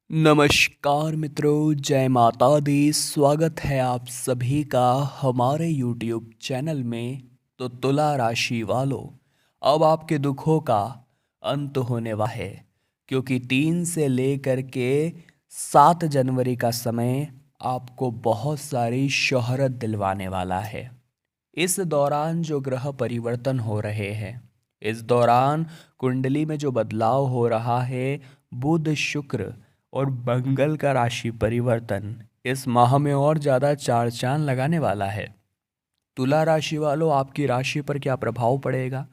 नमस्कार मित्रों, जय माता दी। स्वागत है आप सभी का हमारे YouTube चैनल में। तो तुला राशि वालों, अब आपके दुखों का अंत होने वाला है, क्योंकि 3 से लेकर के 7 जनवरी का समय आपको बहुत सारी शोहरत दिलवाने वाला है। इस दौरान जो ग्रह परिवर्तन हो रहे हैं, इस दौरान कुंडली में जो बदलाव हो रहा है, बुध शुक्र और मंगल का राशि परिवर्तन इस माह में और ज़्यादा चार चांद लगाने वाला है। तुला राशि वालों, आपकी राशि पर क्या प्रभाव पड़ेगा,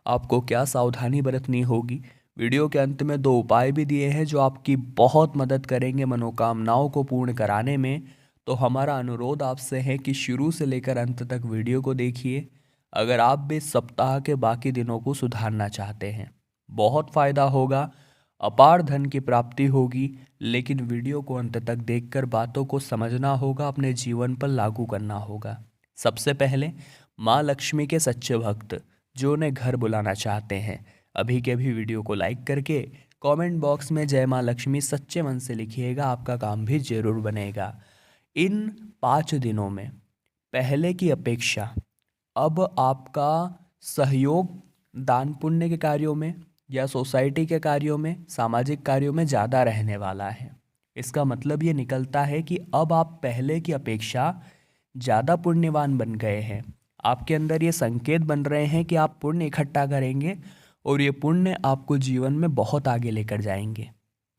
आपको क्या सावधानी बरतनी होगी, वीडियो के अंत में 2 उपाय भी दिए हैं जो आपकी बहुत मदद करेंगे मनोकामनाओं को पूर्ण कराने में। तो हमारा अनुरोध आपसे है कि शुरू से लेकर अंत तक वीडियो को देखिए। अगर आप भी सप्ताह के बाकी दिनों को सुधारना चाहते हैं, बहुत फ़ायदा होगा, अपार धन की प्राप्ति होगी। लेकिन वीडियो को अंत तक देखकर बातों को समझना होगा, अपने जीवन पर लागू करना होगा। सबसे पहले माँ लक्ष्मी के सच्चे भक्त जो उन्हें घर बुलाना चाहते हैं, अभी के अभी वीडियो को लाइक करके कमेंट बॉक्स में जय माँ लक्ष्मी सच्चे मन से लिखिएगा, आपका काम भी जरूर बनेगा। इन 5 दिनों में पहले की अपेक्षा अब आपका सहयोग दान पुण्य के कार्यों में या सोसाइटी के कार्यों में, सामाजिक कार्यों में ज़्यादा रहने वाला है। इसका मतलब ये निकलता है कि अब आप पहले की अपेक्षा ज़्यादा पुण्यवान बन गए हैं। आपके अंदर ये संकेत बन रहे हैं कि आप पुण्य इकट्ठा करेंगे और ये पुण्य आपको जीवन में बहुत आगे लेकर जाएंगे।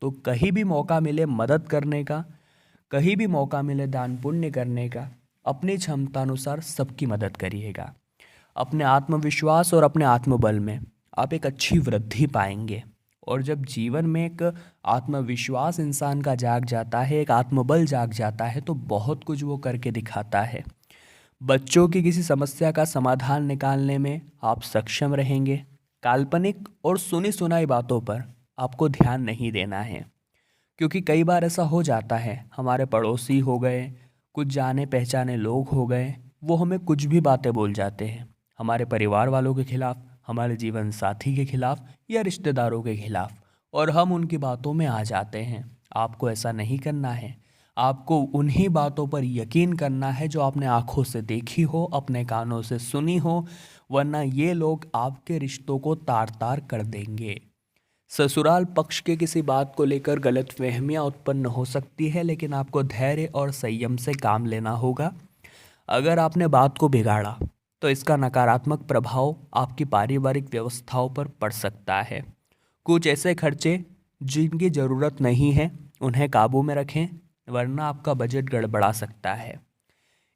तो कहीं भी मौका मिले मदद करने का, कहीं भी मौका मिले दान पुण्य करने का, अपनी क्षमतानुसार सबकी मदद करिएगा। अपने आत्मविश्वास और अपने आत्मबल में आप एक अच्छी वृद्धि पाएंगे। और जब जीवन में एक आत्मविश्वास इंसान का जाग जाता है, एक आत्मबल जाग जाता है, तो बहुत कुछ वो करके दिखाता है। बच्चों की किसी समस्या का समाधान निकालने में आप सक्षम रहेंगे। काल्पनिक और सुनी सुनाई बातों पर आपको ध्यान नहीं देना है, क्योंकि कई बार ऐसा हो जाता है, हमारे पड़ोसी हो गए, कुछ जाने पहचाने लोग हो गए, वो हमें कुछ भी बातें बोल जाते हैं, हमारे परिवार वालों के खिलाफ, हमारे जीवन साथी के खिलाफ या रिश्तेदारों के खिलाफ, और हम उनकी बातों में आ जाते हैं। आपको ऐसा नहीं करना है। आपको उन्हीं बातों पर यकीन करना है जो आपने आंखों से देखी हो, अपने कानों से सुनी हो, वरना ये लोग आपके रिश्तों को तार तार कर देंगे। ससुराल पक्ष के किसी बात को लेकर गलतफहमियां उत्पन्न हो सकती है, लेकिन आपको धैर्य और संयम से काम लेना होगा। अगर आपने बात को बिगाड़ा तो इसका नकारात्मक प्रभाव आपकी पारिवारिक व्यवस्थाओं पर पड़ सकता है। कुछ ऐसे खर्चे जिनकी ज़रूरत नहीं है उन्हें काबू में रखें, वरना आपका बजट गड़बड़ा सकता है।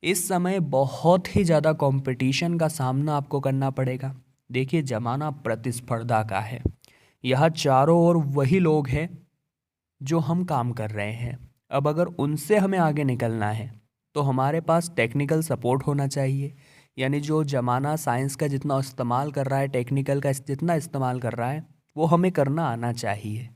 इस समय बहुत ही ज़्यादा कंपटीशन का सामना आपको करना पड़ेगा। देखिए, ज़माना प्रतिस्पर्धा का है। यहाँ चारों ओर वही लोग हैं जो हम काम कर रहे हैं। अब अगर उनसे हमें आगे निकलना है तो हमारे पास टेक्निकल सपोर्ट होना चाहिए। यानी जो ज़माना साइंस का जितना इस्तेमाल कर रहा है, टेक्निकल का जितना इस्तेमाल कर रहा है, वो हमें करना आना चाहिए।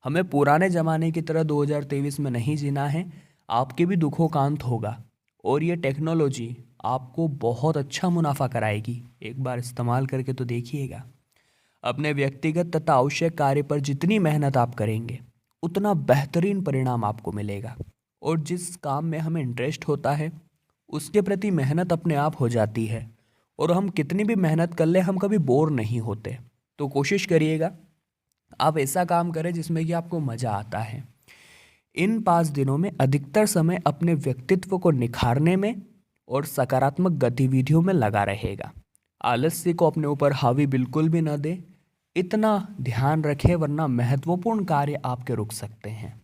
हमें पुराने ज़माने की तरह 2023 में नहीं जीना है। आपके भी दुखों का अंत होगा और ये टेक्नोलॉजी आपको बहुत अच्छा मुनाफा कराएगी। एक बार इस्तेमाल करके तो देखिएगा। अपने व्यक्तिगत तथा आवश्यक कार्य पर जितनी मेहनत आप करेंगे, उतना बेहतरीन परिणाम आपको मिलेगा। और जिस काम में हमें इंटरेस्ट होता है, उसके प्रति मेहनत अपने आप हो जाती है। और हम कितनी भी मेहनत कर ले, हम कभी बोर नहीं होते। तो कोशिश करिएगा आप ऐसा काम करें जिसमें कि आपको मज़ा आता है। इन 5 दिनों में अधिकतर समय अपने व्यक्तित्व को निखारने में और सकारात्मक गतिविधियों में लगा रहेगा। आलस्य को अपने ऊपर हावी बिल्कुल भी न दे, इतना ध्यान रखें, वरना महत्वपूर्ण कार्य आपके रुक सकते हैं।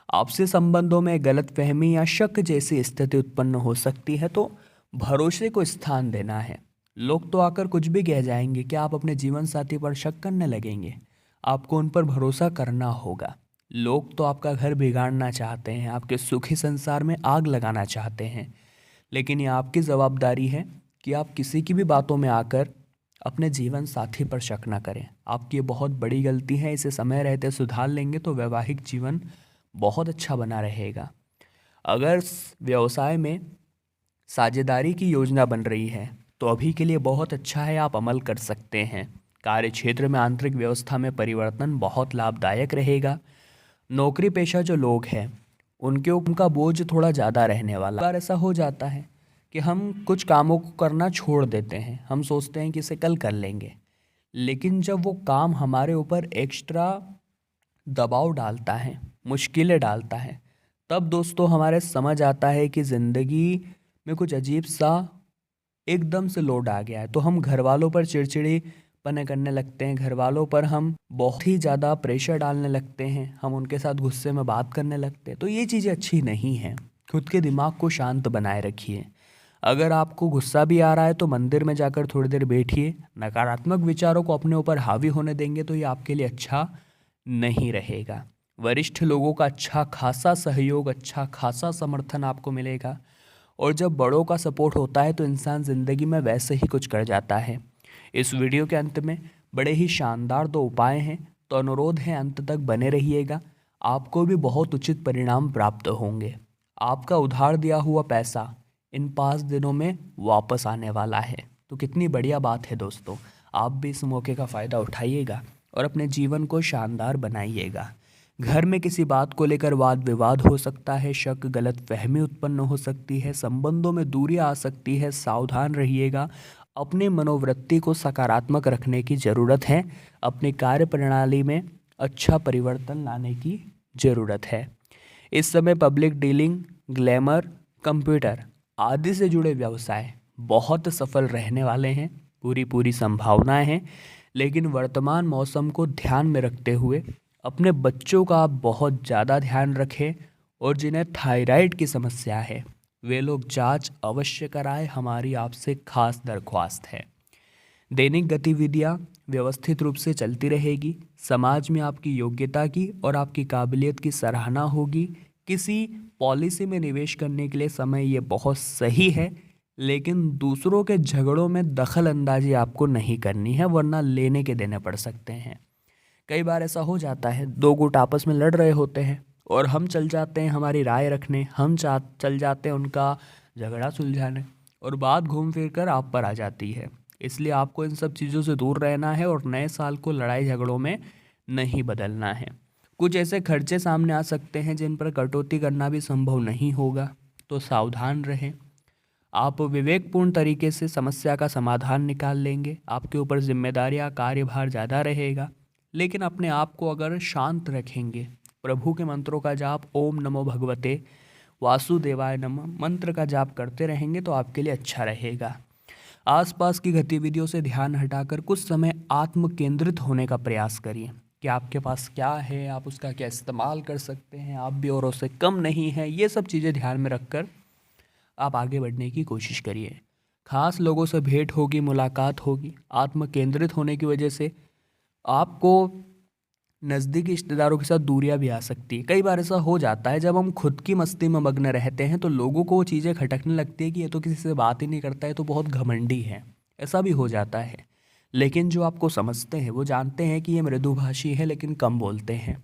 आपसी संबंधों में गलतफहमी या शक जैसी स्थिति उत्पन्न हो सकती है, तो भरोसे को स्थान देना है। लोग तो आकर कुछ भी कह जाएंगे, क्या आप अपने जीवन साथी पर शक करने लगेंगे? आपको उन पर भरोसा करना होगा। लोग तो आपका घर बिगाड़ना चाहते हैं, आपके सुखी संसार में आग लगाना चाहते हैं, लेकिन ये आपकी जवाबदारी है कि आप किसी की भी बातों में आकर अपने जीवन साथी पर शक ना करें। आपकी ये बहुत बड़ी गलती है, इसे समय रहते सुधार लेंगे तो वैवाहिक जीवन बहुत अच्छा बना रहेगा। अगर व्यवसाय में साझेदारी की योजना बन रही है तो अभी के लिए बहुत अच्छा है, आप अमल कर सकते हैं। कार्य क्षेत्र में आंतरिक व्यवस्था में परिवर्तन बहुत लाभदायक रहेगा। नौकरी पेशा जो लोग हैं उनका बोझ थोड़ा ज़्यादा रहने वाला। बार ऐसा हो जाता है कि हम कुछ कामों को करना छोड़ देते हैं, हम सोचते हैं कि इसे कल कर लेंगे, लेकिन जब वो काम हमारे ऊपर एक्स्ट्रा दबाव डालता है, मुश्किलें डालता है, तब दोस्तों हमारे समझ आता है कि ज़िंदगी में कुछ अजीब सा एकदम से लोड आ गया है। तो हम घर वालों पर चिड़चिड़ीपने करने लगते हैं, घर वालों पर हम बहुत ही ज़्यादा प्रेशर डालने लगते हैं, हम उनके साथ गुस्से में बात करने लगते हैं। तो ये चीज़ें अच्छी नहीं हैं। खुद के दिमाग को शांत बनाए रखिए। अगर आपको गुस्सा भी आ रहा है तो मंदिर में जाकर थोड़ी देर बैठिए। नकारात्मक विचारों को अपने ऊपर हावी होने देंगे तो ये आपके लिए अच्छा नहीं रहेगा। वरिष्ठ लोगों का अच्छा खासा सहयोग, अच्छा खासा समर्थन आपको मिलेगा, और जब बड़ों का सपोर्ट होता है तो इंसान ज़िंदगी में वैसे ही कुछ कर जाता है। इस वीडियो के अंत में बड़े ही शानदार 2 उपाय हैं, तो अनुरोध है अंत तक बने रहिएगा। आपको भी बहुत उचित परिणाम प्राप्त होंगे। आपका उधार दिया हुआ पैसा इन 5 दिनों में वापस आने वाला है। तो कितनी बढ़िया बात है दोस्तों। आप भी इस मौके का फ़ायदा उठाइएगा और अपने जीवन को शानदार बनाइएगा। घर में किसी बात को लेकर वाद विवाद हो सकता है, शक गलत फहमी उत्पन्न हो सकती है, संबंधों में दूरी आ सकती है। सावधान रहिएगा। अपनी मनोवृत्ति को सकारात्मक रखने की ज़रूरत है। अपनी कार्य प्रणाली में अच्छा परिवर्तन लाने की ज़रूरत है। इस समय पब्लिक डीलिंग, ग्लैमर, कंप्यूटर आदि से जुड़े व्यवसाय बहुत सफल रहने वाले हैं। पूरी संभावनाएं हैं, लेकिन वर्तमान मौसम को ध्यान में रखते हुए अपने बच्चों का आप बहुत ज़्यादा ध्यान रखें, और जिन्हें थायराइड की समस्या है वे लोग जांच अवश्य कराएं, हमारी आपसे खास दरख्वास्त है। दैनिक गतिविधियां व्यवस्थित रूप से चलती रहेगी। समाज में आपकी योग्यता की और आपकी काबिलियत की सराहना होगी। किसी पॉलिसी में निवेश करने के लिए समय ये बहुत सही है, लेकिन दूसरों के झगड़ों में दखल अंदाजी आपको नहीं करनी है, वरना लेने के देने पड़ सकते हैं। कई बार ऐसा हो जाता है, 2 गुट आपस में लड़ रहे होते हैं और हम चल जाते हैं हमारी राय रखने, चल जाते हैं उनका झगड़ा सुलझाने, और बात घूम फिर कर आप पर आ जाती है। इसलिए आपको इन सब चीज़ों से दूर रहना है और नए साल को लड़ाई झगड़ों में नहीं बदलना है। कुछ ऐसे खर्चे सामने आ सकते हैं जिन पर कटौती करना भी संभव नहीं होगा, तो सावधान रहें। आप विवेकपूर्ण तरीके से समस्या का समाधान निकाल लेंगे। आपके ऊपर जिम्मेदारियां, कार्यभार ज़्यादा रहेगा, लेकिन अपने आप को अगर शांत रखेंगे, प्रभु के मंत्रों का जाप, ओम नमो भगवते वासुदेवाय नमः मंत्र का जाप करते रहेंगे तो आपके लिए अच्छा रहेगा। आसपास की गतिविधियों से ध्यान हटाकर कुछ समय आत्म केंद्रित होने का प्रयास करिए कि आपके पास क्या है, आप उसका क्या इस्तेमाल कर सकते हैं, आप भी औरों से कम नहीं हैं। ये सब चीज़ें ध्यान में रखकर आप आगे बढ़ने की कोशिश करिए। खास लोगों से भेंट होगी, मुलाकात होगी। आत्म केंद्रित होने की वजह से आपको नज़दीकी रिश्तेदारों के साथ दूरियां भी आ सकती है। कई बार ऐसा हो जाता है, जब हम खुद की मस्ती में मग्न रहते हैं तो लोगों को वो चीज़ें खटकने लगती है कि ये तो किसी से बात ही नहीं करता है, तो बहुत घमंडी है। ऐसा भी हो जाता है, लेकिन जो आपको समझते हैं वो जानते हैं कि ये मृदुभाषी है, लेकिन कम बोलते हैं।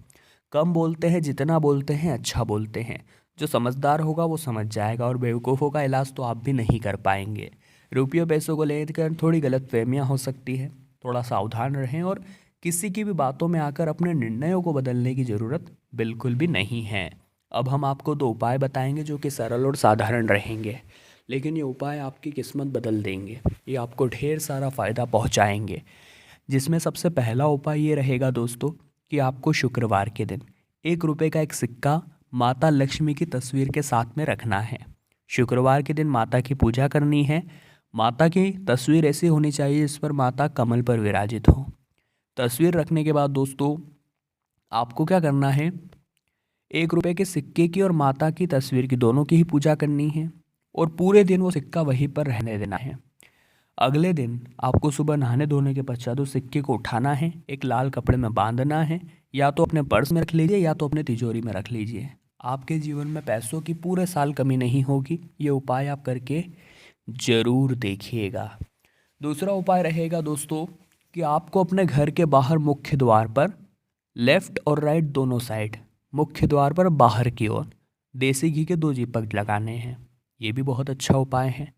कम बोलते हैं, जितना बोलते हैं अच्छा बोलते हैं। जो समझदार होगा वो समझ जाएगा, और बेवकूफ़ों का इलाज तो आप भी नहीं कर पाएंगे। रुपयों पैसों को लेकर थोड़ी गलतफहमियां हो सकती है, थोड़ा सावधान रहें, और किसी की भी बातों में आकर अपने निर्णयों को बदलने की ज़रूरत बिल्कुल भी नहीं है। अब हम आपको 2 उपाय बताएंगे जो कि सरल और साधारण रहेंगे, लेकिन ये उपाय आपकी किस्मत बदल देंगे। ये आपको ढेर सारा फ़ायदा पहुंचाएंगे। जिसमें सबसे पहला उपाय ये रहेगा दोस्तों कि आपको शुक्रवार के दिन 1 रुपये का एक सिक्का माता लक्ष्मी की तस्वीर के साथ में रखना है। शुक्रवार के दिन माता की पूजा करनी है। माता की तस्वीर ऐसी होनी चाहिए जिस पर माता कमल पर विराजित हो। तस्वीर रखने के बाद दोस्तों आपको क्या करना है, 1 रुपये के सिक्के की और माता की तस्वीर की, दोनों की ही पूजा करनी है, और पूरे दिन वो सिक्का वहीं पर रहने देना है। अगले दिन आपको सुबह नहाने धोने के पश्चात उस सिक्के को उठाना है, एक लाल कपड़े में बांधना है, या तो अपने पर्स में रख लीजिए या तो अपने तिजोरी में रख लीजिए। आपके जीवन में पैसों की पूरे साल कमी नहीं होगी। ये उपाय आप करके ज़रूर देखिएगा। दूसरा उपाय रहेगा दोस्तों कि आपको अपने घर के बाहर मुख्य द्वार पर लेफ़्ट और राइट दोनों साइड, मुख्य द्वार पर बाहर की ओर देसी घी के 2 दीपक लगाने हैं। ये भी बहुत अच्छा उपाय है।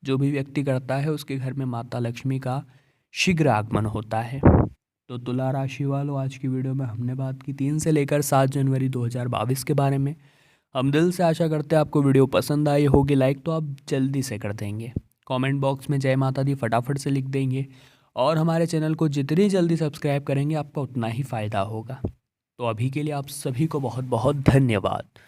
जो भी व्यक्ति करता है उसके घर में माता लक्ष्मी का शीघ्र आगमन होता है। तो तुला राशि वालों, आज की वीडियो में हमने बात की 3 से लेकर 7 जनवरी 2022 के बारे में। हम दिल से आशा करते हैं आपको वीडियो पसंद आई होगी। लाइक तो आप जल्दी से कर देंगे, कमेंट बॉक्स में जय माता दी फटाफट से लिख देंगे, और हमारे चैनल को जितनी जल्दी सब्सक्राइब करेंगे आपका उतना ही फ़ायदा होगा। तो अभी के लिए आप सभी को बहुत बहुत धन्यवाद।